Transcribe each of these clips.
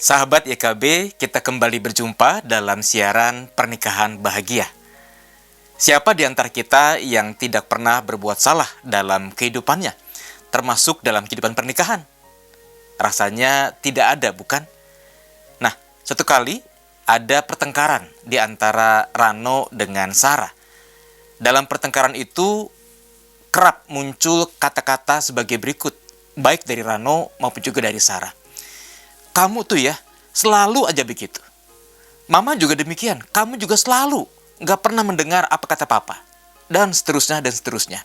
Sahabat YKB, kita kembali berjumpa dalam siaran Pernikahan Bahagia. Siapa di antara kita yang tidak pernah berbuat salah dalam kehidupannya, termasuk dalam kehidupan pernikahan? Rasanya tidak ada, bukan? Nah, suatu kali ada pertengkaran di antara Rano dengan Sarah. Dalam pertengkaran itu kerap muncul kata-kata sebagai berikut, baik dari Rano maupun juga dari Sarah. Kamu tuh ya, selalu aja begitu. Mama juga demikian, kamu juga selalu gak pernah mendengar apa kata papa. Dan seterusnya dan seterusnya.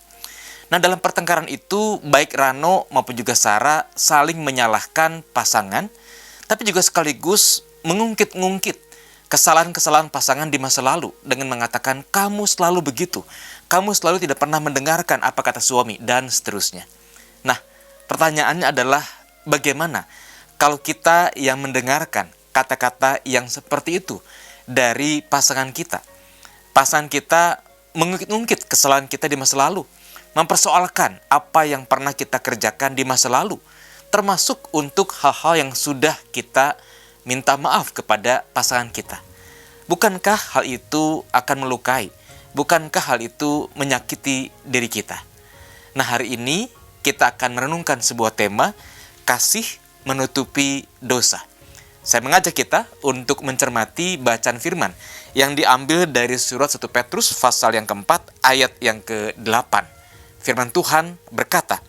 Nah, dalam pertengkaran itu, baik Rano maupun juga Sarah saling menyalahkan pasangan, tapi juga sekaligus mengungkit-ungkit kesalahan-kesalahan pasangan di masa lalu dengan mengatakan, kamu selalu begitu, kamu selalu tidak pernah mendengarkan apa kata suami, dan seterusnya. Nah, pertanyaannya adalah bagaimana kalau kita yang mendengarkan kata-kata yang seperti itu dari pasangan kita? Pasangan kita mengungkit-ungkit kesalahan kita di masa lalu, mempersoalkan apa yang pernah kita kerjakan di masa lalu, termasuk untuk hal-hal yang sudah kita minta maaf kepada pasangan kita. Bukankah hal itu akan melukai? Bukankah hal itu menyakiti diri kita? Nah, hari ini kita akan merenungkan sebuah tema, kasih menutupi dosa. Saya mengajak kita untuk mencermati bacaan firman yang diambil dari surat 1 Petrus pasal yang keempat ayat yang ke-8. Firman Tuhan berkata,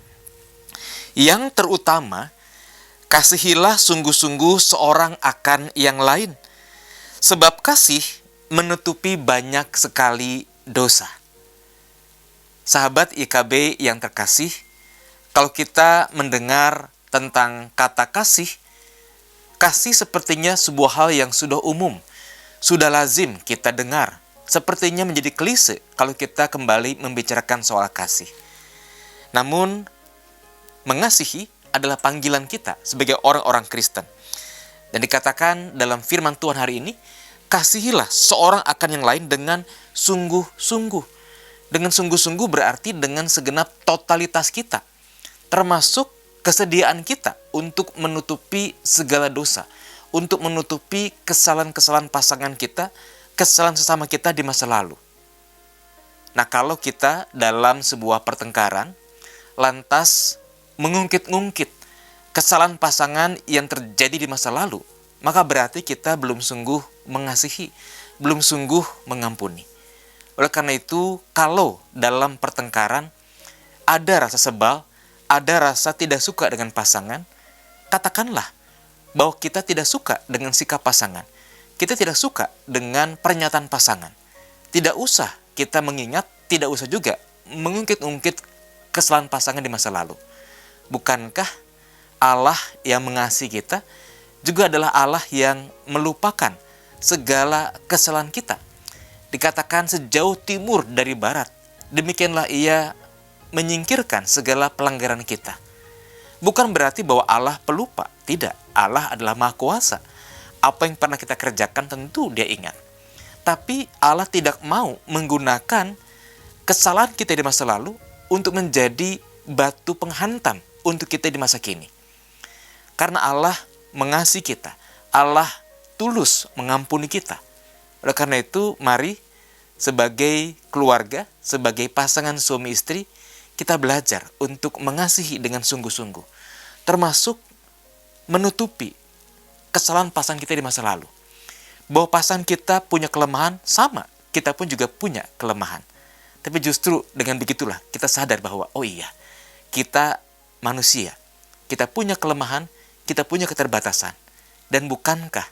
yang terutama, kasihilah sungguh-sungguh seorang akan yang lain, sebab kasih menutupi banyak sekali dosa. Sahabat IKB yang terkasih, kalau kita mendengar tentang kata kasih, kasih sepertinya sebuah hal yang sudah umum, sudah lazim kita dengar. Sepertinya menjadi klise kalau kita kembali membicarakan soal kasih. Namun, mengasihi adalah panggilan kita sebagai orang-orang Kristen. Dan dikatakan dalam firman Tuhan hari ini, kasihilah seorang akan yang lain dengan sungguh-sungguh. Dengan sungguh-sungguh berarti dengan segenap totalitas kita, termasuk kesediaan kita untuk menutupi segala dosa, untuk menutupi kesalahan-kesalahan pasangan kita, kesalahan sesama kita di masa lalu. Nah, kalau kita dalam sebuah pertengkaran, lantas mengungkit-ungkit kesalahan pasangan yang terjadi di masa lalu, maka berarti kita belum sungguh mengasihi, belum sungguh mengampuni. Oleh karena itu, kalau dalam pertengkaran ada rasa sebal, ada rasa tidak suka dengan pasangan, katakanlah bahwa kita tidak suka dengan sikap pasangan. Kita tidak suka dengan pernyataan pasangan. Tidak usah kita mengingat, tidak usah juga mengungkit-ungkit kesalahan pasangan di masa lalu. Bukankah Allah yang mengasihi kita juga adalah Allah yang melupakan segala kesalahan kita? Dikatakan sejauh timur dari barat, demikianlah Ia menyingkirkan segala pelanggaran kita. Bukan berarti bahwa Allah pelupa. Tidak, Allah adalah Maha Kuasa. Apa yang pernah kita kerjakan tentu Dia ingat. Tapi Allah tidak mau menggunakan kesalahan kita di masa lalu untuk menjadi batu penghantam untuk kita di masa kini. Karena Allah mengasihi kita. Allah tulus mengampuni kita. Oleh karena itu, mari sebagai keluarga, sebagai pasangan suami istri, kita belajar untuk mengasihi dengan sungguh-sungguh, termasuk menutupi kesalahan pasangan kita di masa lalu. Bahwa pasangan kita punya kelemahan, sama, kita pun juga punya kelemahan. Tapi justru dengan begitulah kita sadar bahwa, oh iya, kita manusia, kita punya kelemahan, kita punya keterbatasan. Dan bukankah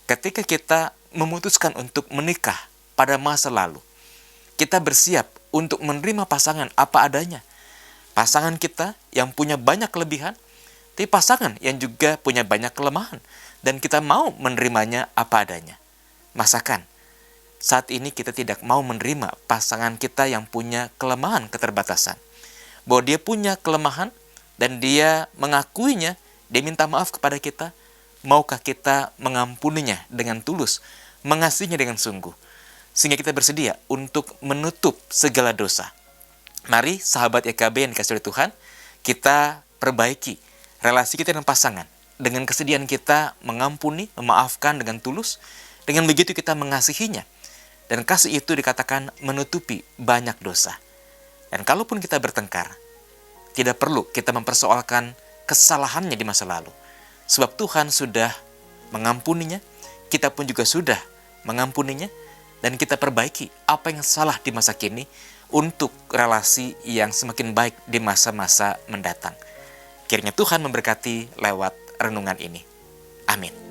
ketika kita memutuskan untuk menikah pada masa lalu, kita bersiap untuk menerima pasangan apa adanya. Pasangan kita yang punya banyak kelebihan, tapi pasangan yang juga punya banyak kelemahan. Dan kita mau menerimanya apa adanya. Masakan saat ini kita tidak mau menerima pasangan kita yang punya kelemahan keterbatasan. Bahwa dia punya kelemahan dan dia mengakuinya, dia minta maaf kepada kita. Maukah kita mengampuninya dengan tulus, mengasihinya dengan sungguh, sehingga kita bersedia untuk menutup segala dosa. Mari sahabat YKB yang dikasihi oleh Tuhan, kita perbaiki relasi kita dengan pasangan dengan kesediaan kita mengampuni, memaafkan dengan tulus, dengan begitu kita mengasihinya. Dan kasih itu dikatakan menutupi banyak dosa. Dan kalaupun kita bertengkar, tidak perlu kita mempersoalkan kesalahannya di masa lalu. Sebab Tuhan sudah mengampuninya, kita pun juga sudah mengampuninya, dan kita perbaiki apa yang salah di masa kini untuk relasi yang semakin baik di masa-masa mendatang. Kiranya Tuhan memberkati lewat renungan ini. Amin.